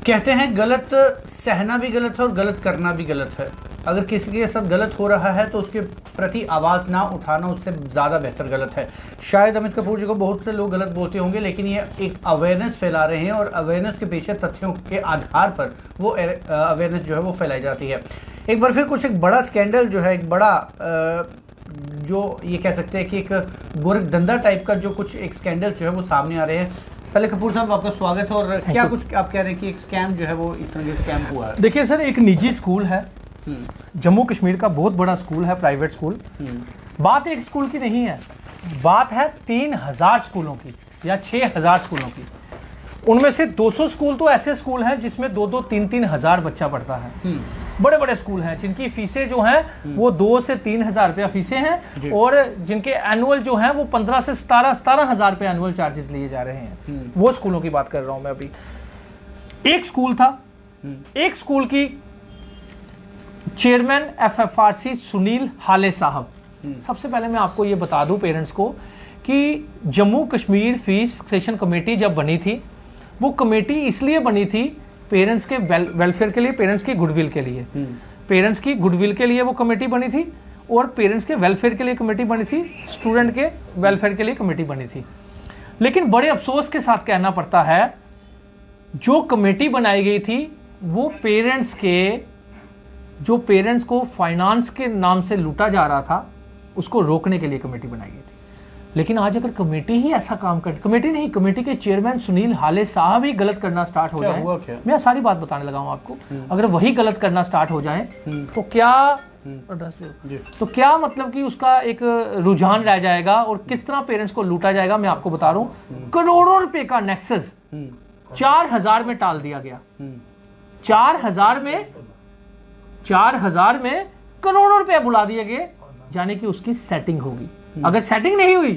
कहते हैं गलत सहना भी गलत है और गलत करना भी गलत है। अगर किसी के साथ गलत हो रहा है तो उसके प्रति आवाज़ ना उठाना उससे ज़्यादा बेहतर गलत है। शायद अमित कपूर जी को बहुत से लोग गलत बोलते होंगे, लेकिन ये एक अवेयरनेस फैला रहे हैं और अवेयरनेस के पीछे तथ्यों के आधार पर वो अवेयरनेस जो है वो फैलाई जाती है। एक बार फिर कुछ एक बड़ा स्कैंडल जो है, एक बड़ा जो ये कह सकते हैं कि एक गोरखधंधा टाइप का जो कुछ एक स्कैंडल जो है वो सामने आ रहे हैं। पहले कपूर साहब आपका स्वागत है। और क्या कुछ आप कह रहे हैं कि एक स्कैम जो है वो इस तरह के स्कैम हुआ है? देखिए सर, एक निजी स्कूल है, जम्मू कश्मीर का बहुत बड़ा स्कूल है, प्राइवेट स्कूल। बात एक स्कूल की नहीं है, बात है 3000 स्कूलों की या 6000 स्कूलों की। उनमें से 200 स्कूल तो ऐसे स्कूल हैं जिसमें 2-2, 3-3 हज़ार बच्चा पढ़ता है। बड़े बड़े स्कूल हैं जिनकी फीसें जो हैं वो 2 से 3 हज़ार रुपया फीसें हैं, और जिनके एनुअल जो हैं वो 15 से 17 हज़ार रुपये एनुअल चार्जेस लिए जा रहे हैं। वो स्कूलों की बात कर रहा हूं मैं अभी। एक स्कूल था, एक स्कूल की चेयरमैन FFRC सुनील हाले साहब। सबसे पहले मैं आपको ये बता दूं पेरेंट्स को कि Jammu Kashmir fees fixation committee जब बनी थी, वो कमेटी इसलिए बनी थी पेरेंट्स के वेलफेयर के लिए, पेरेंट्स की गुडविल के लिए। पेरेंट्स की गुडविल के लिए वो कमेटी बनी थी, और पेरेंट्स के वेलफेयर के लिए कमेटी बनी थी, स्टूडेंट के वेलफेयर के लिए कमेटी बनी थी। लेकिन बड़े अफसोस के साथ कहना पड़ता है, जो कमेटी बनाई गई थी वो पेरेंट्स को फाइनेंस के नाम से लूटा जा रहा था, उसको रोकने के लिए कमेटी बनाई गई थी। लेकिन आज अगर कमेटी ही ऐसा काम कर, कमेटी के चेयरमैन सुनील हाले साहब ही गलत करना स्टार्ट हो जाए, मैं सारी बात बताने लगा हूं आपको, अगर वही गलत करना स्टार्ट हो जाए तो क्या मतलब कि उसका एक रुझान रह जाएगा और किस तरह पेरेंट्स को लूटा जाएगा। मैं आपको बता रहा हूं, करोड़ों रुपए का नेक्सस 4000 में टाल दिया गया। 4000 में करोड़ों रुपए बुला दिए गए, यानी कि उसकी सेटिंग होगी। अगर सेटिंग नहीं हुई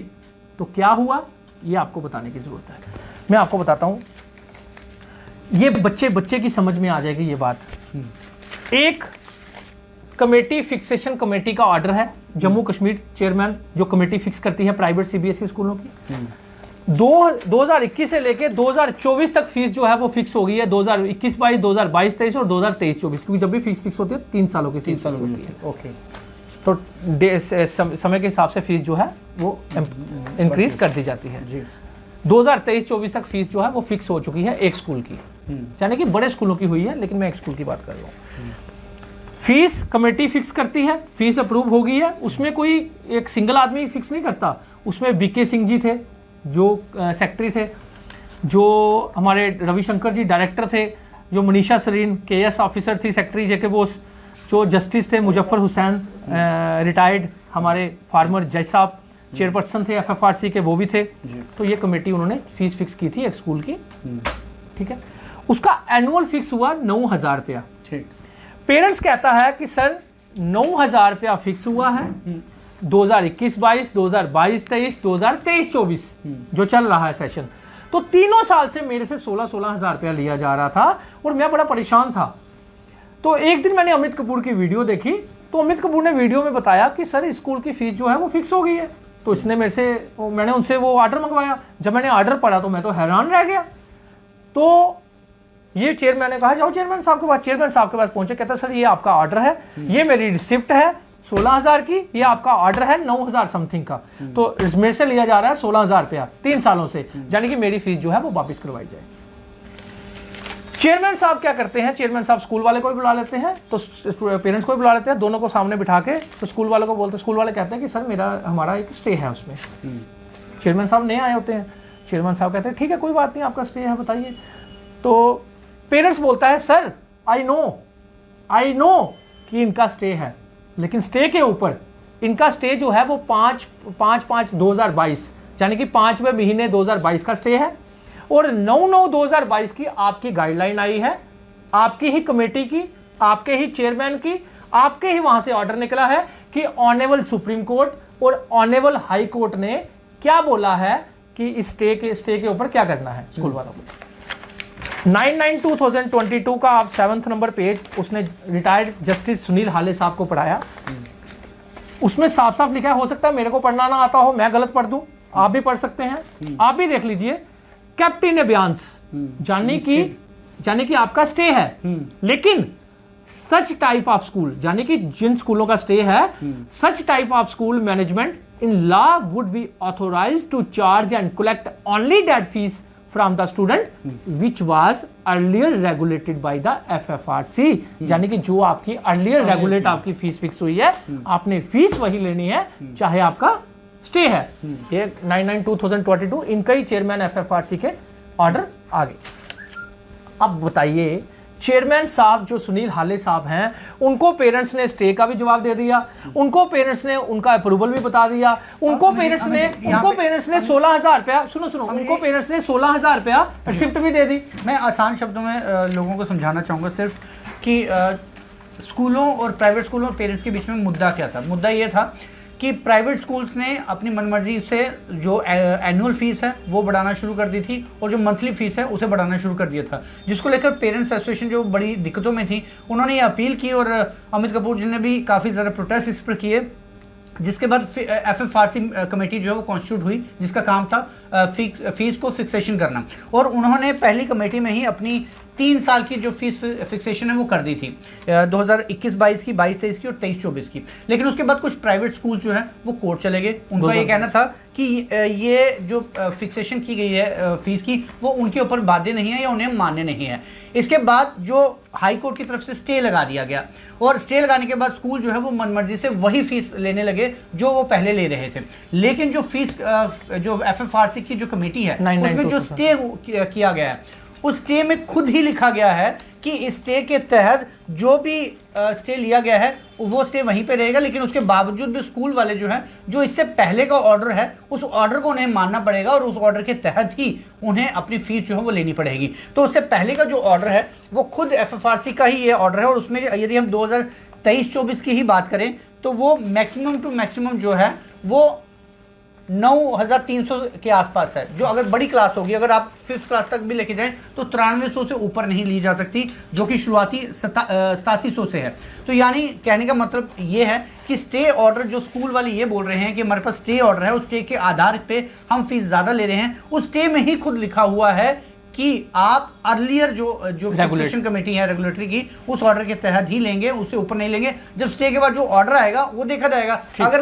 तो क्या हुआ, ये आपको बताने की जरूरत है। मैं आपको बताता हूं, ये बच्चे की समझ में आ जाएगी ये बात। एक कमेटी फिक्सेशन कमेटी का ऑर्डर है, जम्मू कश्मीर चेयरमैन जो कमेटी फिक्स करती है प्राइवेट CBSE स्कूलों की। 2021 से लेके 2024 तक फीस जो है वो फिक्स हो गई है। 2021-22, 2022-23 और 2023-24, क्योंकि जब भी फीस फिक्स होती है 3 सालों की फीस होती है। ओके, तो समय के हिसाब से फीस जो है वो इंक्रीज कर दी जाती है। 2023-24 तक फीस जो है वो फिक्स हो चुकी है एक स्कूल की, यानी कि बड़े स्कूलों की हुई है, लेकिन मैं एक स्कूल की बात कर रहा हूँ। फीस कमेटी फिक्स करती है, फीस अप्रूव हो गई है। उसमें कोई एक सिंगल आदमी फिक्स नहीं करता, उसमें BK सिंह जी थे जो सेक्रेटरी थे, जो हमारे रविशंकर जी डायरेक्टर थे, जो मनीषा सरीन KS ऑफिसर थी सेक्रेटरी JK बोस, जो जस्टिस थे मुजफ्फर हुसैन रिटायर्ड हमारे फार्मर जज साहब, चेयरपर्सन थे FFRC के, वो भी थे। तो ये कमेटी उन्होंने फीस फिक्स की थी एक स्कूल की, ठीक है। उसका एनुअल फिक्स हुआ 9000 रुपया। पेरेंट्स कहता है कि सर 9000 रुपया फिक्स हुआ है, 2021-22, 2022-23, 2023-24 जो चल रहा है सेशन, तो तीनों साल से मेरे से 16-16 हज़ार रुपया लिया जा रहा था और मैं बड़ा परेशान था। तो एक दिन मैंने अमित कपूर की वीडियो देखी, तो अमित कपूर ने वीडियो में बताया कि सर स्कूल की फीस जो है वो फिक्स हो गई है। तो इसने मैंने उनसे वो ऑर्डर मंगवाया। जब मैंने ऑर्डर पढ़ा तो मैं तो हैरान रह गया। तो ये चेयरमैन ने कहा जाओ चेयरमैन साहब के पास। चेयरमैन साहब के पास पहुंचे, कहता सर ये आपका ऑर्डर है, ये मेरी रिसिप्ट है 16,000 की, ये आपका ऑर्डर है 9,000 समथिंग का, तो मेरे से लिया जा रहा है 16,000 रुपया 3 सालों से, यानी कि मेरी फीस जो है वो वापस करवाई जाए। चेयरमैन साहब क्या करते हैं, चेयरमैन साहब स्कूल वाले को भी बुला लेते हैं, तो पेरेंट्स को भी बुला लेते हैं, दोनों को सामने बिठा के, तो स्कूल वाले को बोलते, स्कूल वाले कहते हैं कि सर हमारा एक स्टे है उसमें। चेयरमैन साहब नए आए होते हैं, चेयरमैन साहब कहते हैं ठीक है कोई बात नहीं, आपका स्टे है बताइए। तो पेरेंट्स बोलता है सर आई नो कि इनका स्टे है, लेकिन स्टे के ऊपर इनका स्टे जो है वो 5/5/2022 यानी कि 5वें महीने 2022 का स्टे है, और 9/9/2022 की आपकी गाइडलाइन आई है, आपकी ही कमेटी की, आपके ही चेयरमैन की, आपके ही वहां से ऑर्डर निकला है कि ऑनरेबल सुप्रीम कोर्ट और ऑनरेबल हाई कोर्ट ने क्या बोला है कि इस स्टे के ऊपर क्या करना है स्कूल वालों को। 9/9/2022 का आप 7th नंबर पेज उसने रिटायर्ड जस्टिस सुनील हाले साहब को पढ़ाया, उसमें साफ साफ लिखा है, हो सकता है मेरे को पढ़ना ना आता हो, मैं गलत पढ़ दूं, आप भी पढ़ सकते हैं, आप भी देख लीजिए। कैप्टेन बयान्स यानी कि यानी कि आपका स्टे है, लेकिन सच टाइप ऑफ स्कूल, यानी कि जिन स्कूलों का स्टे है, such type of school management in law would be authorised to charge and collect only that fee from the student which was earlier regulated by the FFRC। यानी कि जो आपकी earlier regulate आपकी फीस फिक्स हुई है, आपने fees वही लेनी है चाहे आपका स्टे है। ये 99/2022 इनका ही चेयरमैन FFRC के ऑर्डर आ गए। अब बताइए, चेयरमैन साहब जो सुनील हाले साहब हैं, उनको पेरेंट्स ने स्टे का भी जवाब दे दिया, उनको पेरेंट्स ने उनका अप्रूवल भी बता दिया, उनको पेरेंट्स ने 16,000 रुपया, सुनो उनको पेरेंट्स ने 16,000 रुपया रिसिप्ट भी दे दी। मैं आसान शब्दों में लोगों को समझाना चाहूँगा सिर्फ कि स्कूलों और प्राइवेट स्कूलों और पेरेंट्स के बीच में मुद्दा क्या था। मुद्दा ये था कि प्राइवेट स्कूल्स ने अपनी मनमर्जी से जो एनुअल फीस है वो बढ़ाना शुरू कर दी थी और जो मंथली फीस है उसे बढ़ाना शुरू कर दिया था, जिसको लेकर पेरेंट्स एसोसिएशन जो बड़ी दिक्कतों में थी, उन्होंने ये अपील की और अमित कपूर जी ने भी काफ़ी ज़्यादा प्रोटेस्ट इस पर किए। जिसके बाद FFRC कमेटी जो है वो कॉन्स्टिट्यूट हुई, जिसका काम था फीस को फिक्सेशन करना, और उन्होंने पहली कमेटी में ही अपनी 3 साल की जो फीस फिक्सेशन है वो कर दी थी, 2021-22 की, 22-23 की और 23-24 की। लेकिन उसके बाद कुछ प्राइवेट स्कूल जो है वो कोर्ट चले गए। उनका ये कहना था कि ये जो फिक्सेशन की गई है फीस की, वो उनके ऊपर बाध्य नहीं है या उन्हें मान्य नहीं है। इसके बाद जो हाई कोर्ट की तरफ से स्टे लगा दिया गया, और स्टे लगाने के बाद स्कूल जो है वो मनमर्जी से वही फीस लेने लगे जो वो पहले ले रहे थे। लेकिन जो फीस जो FFRC की जो कमेटी है उसमें जो स्टे किया गया है, उस स्टे में खुद ही लिखा गया है कि इस स्टे के तहत जो भी स्टे लिया गया है वो स्टे वहीं पे रहेगा, लेकिन उसके बावजूद भी स्कूल वाले जो हैं, जो इससे पहले का ऑर्डर है उस ऑर्डर को उन्हें मानना पड़ेगा और उस ऑर्डर के तहत ही उन्हें अपनी फीस जो है वो लेनी पड़ेगी। तो उससे पहले का जो ऑर्डर है वो खुद FFRC का ही ये ऑर्डर है, और उसमें यदि हम 2023-24 की ही बात करें तो वो मैक्सिमम टू मैक्सिमम जो है वो 9,300 के आसपास है। जो अगर बड़ी क्लास होगी, अगर आप 5th क्लास तक भी लेके जाएं तो 9300 से ऊपर नहीं ली जा सकती, जो कि शुरुआती 8700 से है। तो यानी कहने का मतलब ये है कि स्टे ऑर्डर जो स्कूल वाले ये बोल रहे हैं कि हमारे पास स्टे ऑर्डर है, उस स्टे के आधार पे हम फीस ज़्यादा ले रहे हैं, उस स्टे में ही खुद लिखा हुआ है कि आप अर्लियर जो फिक्सेशन कमेटी है रेगुलेटरी की, उस ऑर्डर के तहत ही लेंगे, उससे ऊपर नहीं लेंगे। जब स्टे के बाद जो ऑर्डर आएगा वो देखा जाएगा।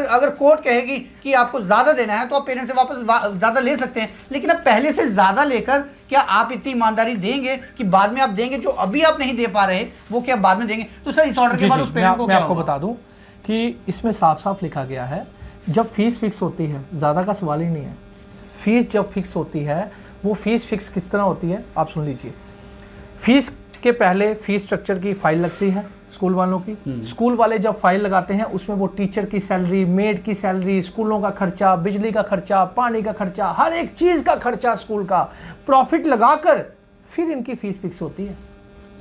अगर कोर्ट कहेगी कि आपको ज्यादा देना है तो आप पेरेंट्स से वापस ज्यादा ले सकते हैं, लेकिन अब पहले से ज्यादा लेकर क्या आप इतनी ईमानदारी देंगे कि बाद में आप देंगे जो अभी आप नहीं दे पा रहे वो क्या बाद में देंगे? तो सर इस ऑर्डर के बाद उस पेरेंट को मैं आपको बता दूं कि इसमें साफ साफ लिखा गया है, जब फीस फिक्स होती है, ज्यादा का सवाल ही नहीं है। फीस जब फिक्स होती है, वो फीस फिक्स किस तरह होती है आप सुन लीजिए। फीस के पहले फीस स्ट्रक्चर की फाइल लगती है स्कूल वालों की। स्कूल वाले जब फाइल लगाते हैं उसमें वो टीचर की सैलरी, मेड की सैलरी, स्कूलों का खर्चा, बिजली का खर्चा, पानी का खर्चा, हर एक चीज का खर्चा स्कूल का प्रॉफिट लगाकर फिर इनकी फीस फिक्स होती है।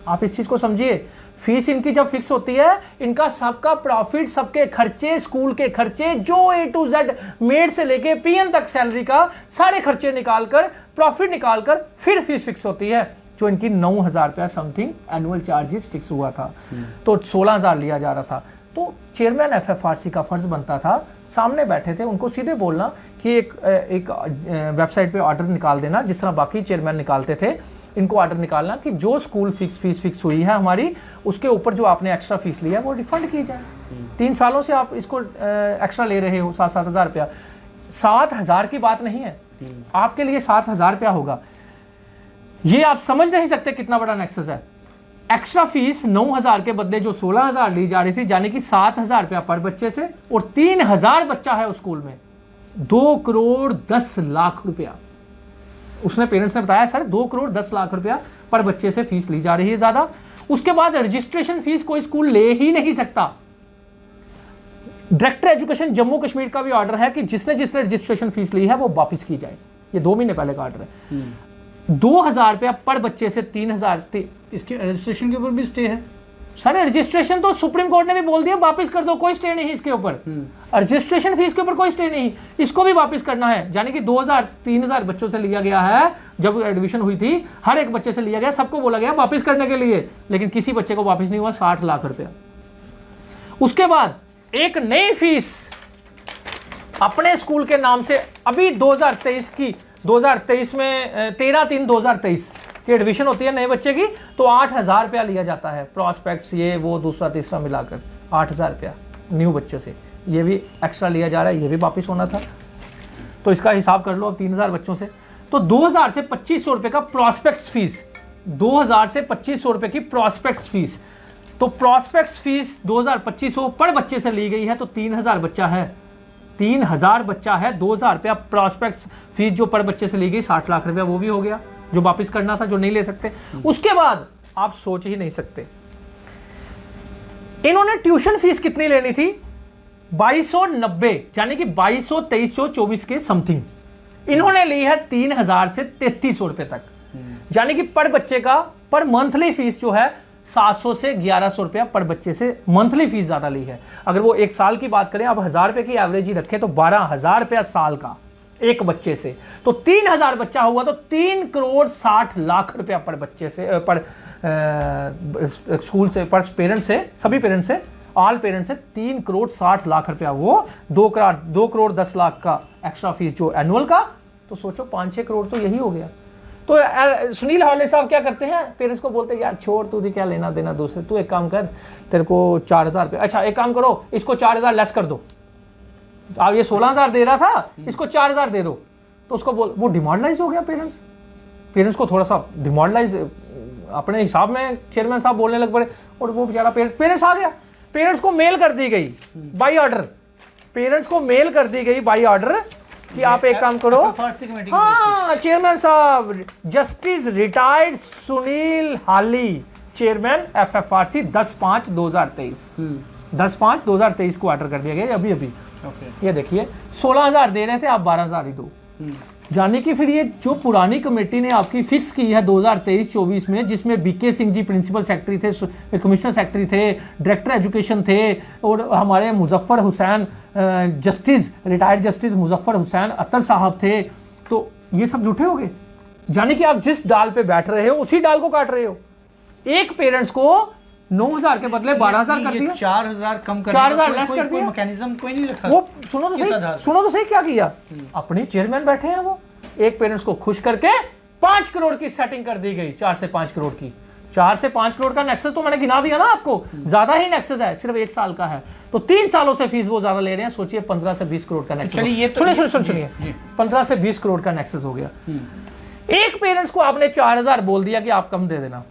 आप इस चीज को समझिए। फीस इनकी जब फिक्स होती है, इनका सबका प्रॉफिट, सबके खर्चे, स्कूल के खर्चे, जो A to Z मेड से लेके PN तक सैलरी का सारे खर्चे निकालकर, प्रॉफिट निकालकर फिर फीस फिक्स होती है, जो इनकी 9,000 रुपया समथिंग एनुअल चार्जेस फिक्स हुआ था। तो 16,000 लिया जा रहा था। तो चेयरमैन FFRC का फर्ज बनता था, सामने बैठे थे, उनको सीधे बोलना कि एक वेबसाइट पे ऑर्डर निकाल देना, जिस तरह बाकी चेयरमैन निकालते थे, इनको ऑर्डर निकालना कि जो स्कूल फीस फिक्स हुई है हमारी, उसके ऊपर जो आपने एक्स्ट्रा फीस लिया है वो रिफंड की जाए। 3 सालों से आप इसको एक्स्ट्रा ले रहे हो 7,000 रुपया। 7,000 की बात नहीं है, आपके लिए 7,000 रुपया होगा। ये आप समझ नहीं सकते कितना बड़ा नेक्सस है। एक्स्ट्रा फीस 9,000 के बदले जो 16,000 ली जा रही थी, यानी कि 7,000 रुपया पर बच्चे से, और 3,000 बच्चा है उस स्कूल में, 2,10,00,000 रुपया। उसने पेरेंट्स ने बताया सर 2,10,00,000 रुपया पर बच्चे से फीस ली जा रही है ज्यादा। उसके बाद रजिस्ट्रेशन फीस कोई स्कूल ले ही नहीं सकता। डायरेक्टर एजुकेशन जम्मू कश्मीर का भी ऑर्डर है कि जिसने रजिस्ट्रेशन फीस ली है वो वापस की जाए। ये 2 महीने पहले का ऑर्डर है। 2,000 रुपया पर बच्चे से 3,000। इसके रजिस्ट्रेशन के ऊपर भी स्टे है सर। रजिस्ट्रेशन तो सुप्रीम कोर्ट ने भी बोल दिया वापस कर दो, कोई स्टे नहीं इसके ऊपर। रजिस्ट्रेशन फीस के ऊपर कोई स्टे नहीं, इसको भी वापस करना है। यानी कि 2,000-3,000 बच्चों से लिया गया है, जब एडमिशन हुई थी हर एक बच्चे से लिया गया, सबको बोला गया वापस करने के लिए, लेकिन किसी बच्चे को वापस नहीं हुआ। 60 लाख रुपया। उसके बाद एक नई फीस अपने स्कूल के नाम से अभी 2023 में 13/3/2023 कि एडमिशन होती है नए बच्चे की, तो 8,000 रुपया लिया जाता है, प्रॉस्पेक्ट्स ये वो दूसरा तीसरा मिलाकर 8,000 रुपया न्यू बच्चे से, ये भी एक्स्ट्रा लिया जा रहा है, ये भी वापस होना था। तो इसका हिसाब कर लो अब 3,000 बच्चों से, तो 2,000 से 2,500 रुपए का प्रॉस्पेक्ट्स फीस, 2,000 से 2,500 रुपए की प्रॉस्पेक्ट्स फीस। तो प्रॉस्पेक्ट्स फीस 2,250 पर बच्चे से ली गई है, तो 3,000 बच्चा है, 3,000 बच्चा है, 2,000 रुपया प्रॉस्पेक्ट्स फीस जो पर बच्चे से ली गई, 60 लाख रुपया वो भी हो गया जो वापस करना था, जो नहीं ले सकते। उसके बाद आप सोच ही नहीं सकते इन्होंने ट्यूशन फीस कितनी लेनी थी, 2,290, यानी कि 2,200, 2,324 के समथिंग। इन्होंने ली है 3,000 से 3,300 रुपए तक, यानी कि पर बच्चे का पर मंथली फीस जो है 700 से 1,100 रुपया पर बच्चे से मंथली फीस ज्यादा ली है। अगर वो एक साल की बात करें, अब 1,000 रुपए की एवरेज ही रखें तो 12,000 रुपया साल का एक बच्चे से, तो 3,000 बच्चा हुआ तो 3,60,00,000 रुपया पर बच्चे से, पर स्कूल से, पर पेरेंट्स से, सभी पेरेंट्स से, ऑल पेरेंट्स से 3,60,00,000 रुपया, वो 2,10,00,000 का एक्स्ट्रा फीस जो एनुअल का, तो सोचो 5-6 करोड़ तो यही हो गया। तो सुनील हवाले साहब क्या करते हैं, पेरेंट्स को बोलते हैं यार छोड़ तू क्या लेना देना दूसरे, तू एक काम कर, तेरे को 4,000 रुपये, अच्छा एक काम करो इसको 4,000 लेस कर दो, अब ये 16,000 दे रहा था इसको 4,000 दे दो, तो उसको बोल, वो डिमोरलाइज हो गया। पेरेंट्स को थोड़ा सा डिमोरलाइज अपने हिसाब में चेयरमैन साहब बोलने लग पड़े, और वो बेचारा पेरेंट्स आ गया, पेरेंट्स को मेल कर दी गई बाई ऑर्डर, पेरेंट्स को मेल कर दी गई बाई ऑर्डर कि आप एक काम करो, हाँ चेयरमैन साहब, जस्टिस रिटायर्ड सुनील हाली, चेयरमैन FFRC 10/5/2023, 10/5/2023 को ऑर्डर कर दिया गया अभी अभी। ये देखिए 16,000 दे रहे थे, आप 12,000 ही दो, जाने की फिर ये जो पुरानी कमेटी ने आपकी फिक्स की है 2023-24 में, जिसमें B K Singh ji principal secretary थे, कमिश्नर सेक्रेटरी थे, डायरेक्टर एजुकेशन थे, और हमारे Muzaffar Hussain justice, retired justice Muzaffar Hussain Atar साहब थे, तो ये सब झूठे हो गए। जाने कि आप जिस डाल पे बैठ रहे हो उसी डाल को काट रहे हो। एक पेरेंट्स को 9,000 के बदले 12,000 कर दिया, 4,000 कम कर 4,000 लेस कर दिया, मैकेनिज्म कोई नहीं रखा। वो सुनो तो सही क्या किया, अपने चेयरमैन बैठे हैं, वो एक पेरेंट्स को खुश करके 5 करोड़ की सेटिंग कर दी गई, 4 से 5 करोड़ की, 4 से 5 करोड़ का नेक्सस तो मैंने गिना दिया ना आपको, ज्यादा ही नेक्सस है, सिर्फ 1 साल का है, तो 3 सालों से फीस वो ज्यादा ले रहे हैं। सोचिए 15 से 20 करोड़ का नेक्सस, चलिए सुनिए 15 से 20 करोड़ का नेक्सस हो गया। एक पेरेंट्स को आपने 4,000 बोल दिया कि आप कम दे देना,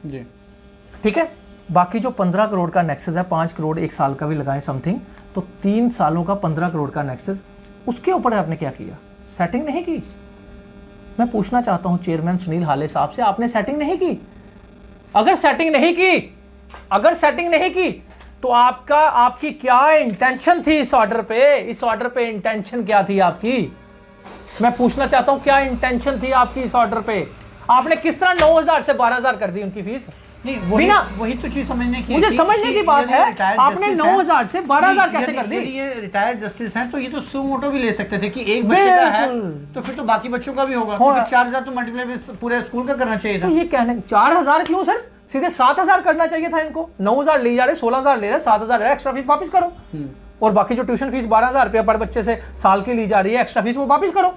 ठीक है, बाकी जो 15 करोड़ का नेक्सस है, 5 करोड़ 1 साल का भी लगाएं समथिंग, तो 3 सालों का 15 करोड़ का नेक्सस, उसके ऊपर आपने क्या किया, सेटिंग नहीं की। मैं पूछना चाहता हूं चेयरमैन सुनील हाले साहब से, आपने सेटिंग नहीं की? अगर सेटिंग नहीं की तो आपकी क्या इंटेंशन थी इस ऑर्डर पे इंटेंशन क्या थी आपकी? मैं पूछना चाहता हूं क्या इंटेंशन थी आपकी इस ऑर्डर पे? आपने किस तरह 9,000 से 12,000 कर दी उनकी फीस? नहीं, वही तो चीज समझने की, मुझे समझने की बात है, आपने 9,000 से 12,000 कैसे कर दी? ये रिटायर्ड जस्टिस हैं तो ये तो सू मोटो भी ले सकते थे कि एक बच्चे का है तो फिर तो बाकी बच्चों का भी होगा, तो फिर 4,000 तो मल्टीप्लाई पूरे स्कूल का करना चाहिए था। तो ये कहने 4,000 क्यों सर, सीधे 7,000 करना चाहिए था इनको। 9,000 ले जा रहे, 16,000 ले रहे, 7,000 एक्स्ट्रा फीस वापस करो, और बाकी जो ट्यूशन फीस 12,000 रुपया पर बच्चे से साल की ली जा रही है एक्स्ट्रा फीस, वो वापस करो।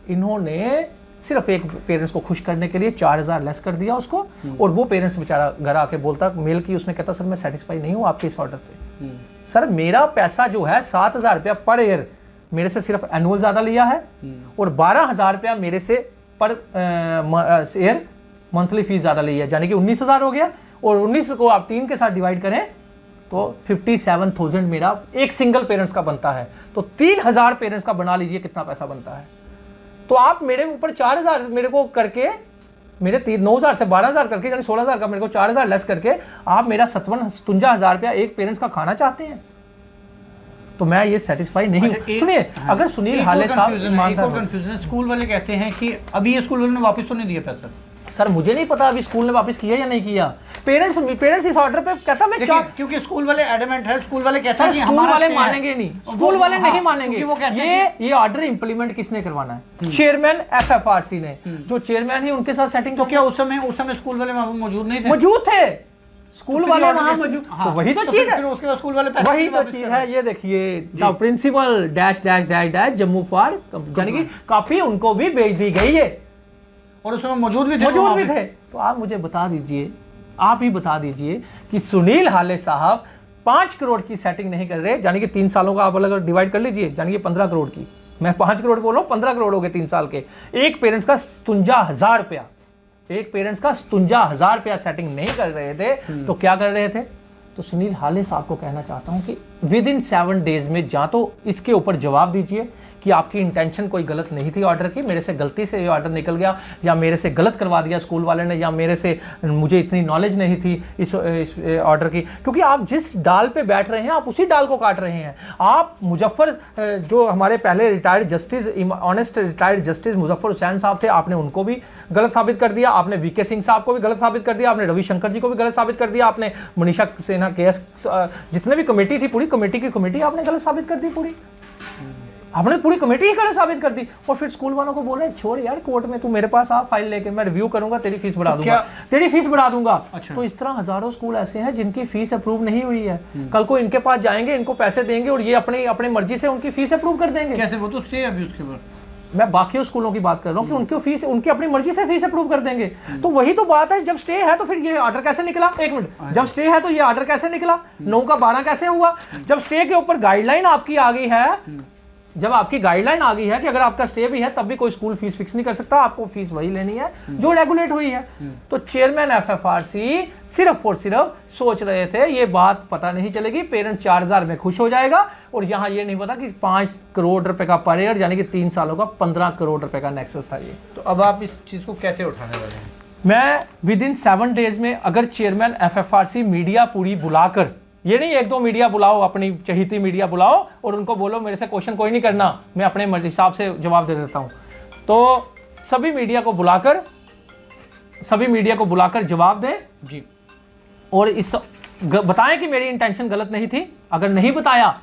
इन्होंने सिर्फ एक पेरेंट्स को खुश करने के लिए 4,000 लेस कर दिया उसको, और वो पेरेंट्स बेचारा घर आके बोलता, मेल की उसने, कहता सर मैं सेटिस्फाई नहीं हूं आपके इस ऑर्डर से, सर मेरा पैसा जो है 7,000 रुपया पर ईयर मेरे से सिर्फ एनुअल ज्यादा लिया है, और 12,000 रुपया मेरे से पर ईयर मंथली फीस ज्यादा ली है, यानी कि 19,000 हो गया, और 19 को आप 3 के साथ डिवाइड करें तो 57,000 मेरा एक सिंगल पेरेंट्स का बनता है। तो 3,000 पेरेंट्स का बना लीजिए कितना पैसा बनता है। तो आप मेरे ऊपर 4,000 मेरे को करके, मेरे 9,000 से 12,000 करके, यानी 16,000 का मेरे को 4,000 लेस करके आप मेरा 57,000 रुपया एक पेरेंट्स का खाना चाहते हैं, तो मैं ये सेटिस्फाई नहीं हूं। सुनिए, अगर सुनील हाले साहब, स्कूल वाले कहते हैं कि अभी ये स्कूल वालों ने वापस तो नहीं दिया पैसा। सर मुझे नहीं पता अभी स्कूल ने वापस किया या नहीं किया। पेरेंट्स इस ऑर्डर पे कहता मैं क्योंकि स्कूल वाले एडमेंट है, स्कूल वाले कहते हैं कि स्कूल वाले मानेंगे नहीं, स्कूल वाले नहीं मानेंगे। वो कहते हैं ये ऑर्डर इंप्लीमेंट किसने करवाना है? चेयरमैन FFRC ने, जो चेयरमैन है उनके साथ सेटिंग। तो क्या उस समय स्कूल वाले मौजूद नहीं थे? मौजूद थे, स्कूल वाले वहां मौजूद, तो वही तो चीज है, उसके बाद स्कूल वाले वही तो चीज है। ये देखिए principal dash dash dash dash Jammu for, यानी कि कॉपी उनको भी भेज दी गई है, और उसमें मौजूद भी थे। तो आप मुझे बता दीजिए, आप ही बता दीजिए कि सुनील हाले साहब 5 करोड़ की सेटिंग नहीं कर रहे, यानी कि 3 सालों का आप अलग डिवाइड कर लीजिए, यानी कि 15 करोड़ की, मैं 5 करोड़ बोल रहा हूं, 15 करोड़ हो गए 3 साल के। एक पेरेंट्स का 57,000 रुपया, एक पेरेंट्स का 57,000 रुपया सेटिंग नहीं कर रहे थे, तो क्या कर रहे थे? तो सुनील हाले साहब को कहना चाहता हूं कि विद इन 7 डेज में या तो इसके ऊपर जवाब दीजिए कि आपकी इंटेंशन कोई गलत नहीं थी ऑर्डर की, मेरे से गलती से ये ऑर्डर निकल गया, या मेरे से गलत करवा दिया स्कूल वाले ने, या मेरे से मुझे इतनी नॉलेज नहीं थी इस ऑर्डर की। क्योंकि आप जिस डाल पे बैठ रहे हैं आप उसी डाल को काट रहे हैं। आप मुजफ्फर, जो हमारे पहले retired justice, honest retired justice Muzaffar Hussain साहब थे, आपने उनको भी गलत साबित कर दिया, आपने वीके सिंह साहब को भी गलत साबित कर दिया, आपने रविशंकर जी को भी गलत साबित कर दिया, आपने मनीषा सिन्हा केस, जितने भी कमेटी थी, पूरी कमेटी की कमेटी आपने गलत साबित कर दी, पूरी आपने पूरी कमेटी ही गलत साबित कर दी। और फिर स्कूल वालों को बोल रहे छोड़ यार, कोर्ट में तू मेरे पास आ, फाइल लेके मैं रिव्यू करूंगा, तेरी फीस बढ़ा दूंगा, तेरी फीस बढ़ा दूंगा। अच्छा। तो इस तरह हजारों स्कूल ऐसे हैं जिनकी फीस अप्रूव नहीं हुई है, कल को इनके पास जाएंगे, इनको पैसे देंगे और ये अपनी मर्जी से उनकी फीस अप्रूव कर देंगे। कैसे? वो तो स्टे अभी उसके बाद, मैं बाकी स्कूलों की बात कर रहा हूँ कि उनकी फीस उनकी अपनी मर्जी से फीस अप्रूव कर देंगे। तो वही तो बात है, जब स्टे है तो फिर ये ऑर्डर कैसे निकला? एक मिनट, जब स्टे है तो ये ऑर्डर कैसे निकला? 9 का 12 कैसे हुआ? जब स्टे के ऊपर गाइडलाइन आपकी आ गई है, जब आपकी गाइडलाइन आ गई है कि अगर आपका स्टे भी है तब भी कोई स्कूल फीस फिक्स नहीं कर सकता, आपको फीस वही लेनी है जो रेगुलेट हुई है। तो चेयरमैन एफएफआरसी सिर्फ और सिर्फ सोच रहे थे ये बात पता नहीं चलेगी, पेरेंट्स 4,000 में खुश हो जाएगा, और यहां ये नहीं पता कि 5 करोड़ रुपए का पर ईयर, यानी कि 3 सालों का 15 करोड़ रुपए का नेक्सस था ये। तो अब आप इस चीज को कैसे उठाने वाले हैं? मैं विद इन 7 डेज में अगर चेयरमैन एफएफआरसी मीडिया पूरी बुलाकर, ये नहीं 1-2 मीडिया बुलाओ, अपनी चहीती मीडिया बुलाओ और उनको बोलो मेरे से क्वेश्चन कोई नहीं करना, मैं अपने हिसाब से जवाब दे देता हूं, तो सभी मीडिया को बुलाकर जवाब दें जी, और इस बताएं कि मेरी इंटेंशन गलत नहीं थी। अगर नहीं बताया,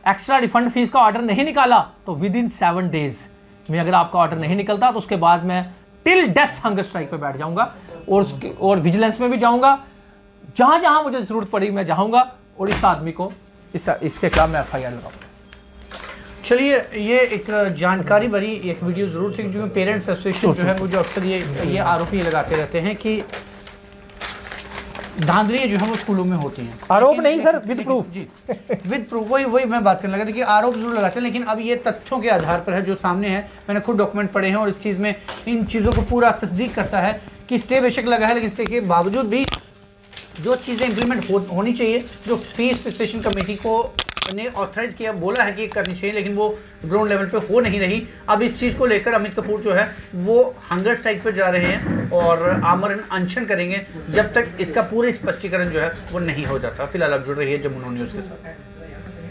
एक्स्ट्रा रिफंड फीस का ऑर्डर नहीं निकाला, तो विद इन 7 डेज में अगर आपका ऑर्डर नहीं निकलता तो उसके बाद मैं टिल डेथ हंगर स्ट्राइक पे बैठ जाऊंगा, और विजिलेंस में भी जाऊंगा, जहां जहां मुझे जरूरत पड़ी मैं जाऊंगा, और इस आदमी को इसके खिलाफ मैं FIR लगाऊंगा। चलिए, ये एक जानकारी भरी एक वीडियो जरूर थी, जो पेरेंट्स एसोसिएशन जो है वो जो अक्सर ये आरोप ये लगाते रहते हैं कि धांधलियां जो है वो स्कूलों में होती हैं। आरोप नहीं सर, विद प्रूफ। जी, विद प्रूफ, वही मैं बात करने लगा था कि आरोप जरूर लगाते हैं, लेकिन अब ये तथ्यों के आधार पर है जो सामने है। मैंने खुद डॉक्यूमेंट पढ़े हैं और इस चीज़ में इन चीज़ों को पूरा तस्दीक करता है कि स्टे बेशक लगा है, लेकिन स्टे के बावजूद भी जो चीज़ें इंप्लीमेंट होनी चाहिए, जो फीस फिक्सेशन कमेटी को ने ऑथराइज किया, बोला है कि करनी चाहिए, लेकिन वो ग्राउंड लेवल पे हो नहीं रही। अब इस चीज़ को लेकर अमित कपूर जो है वो हंगर स्ट्राइक पे जा रहे हैं और आमरण अनशन करेंगे जब तक इसका पूरे स्पष्टीकरण जो है वो नहीं हो जाता। फिलहाल आप जुड़ रही है जमुना न्यूज़ के साथ।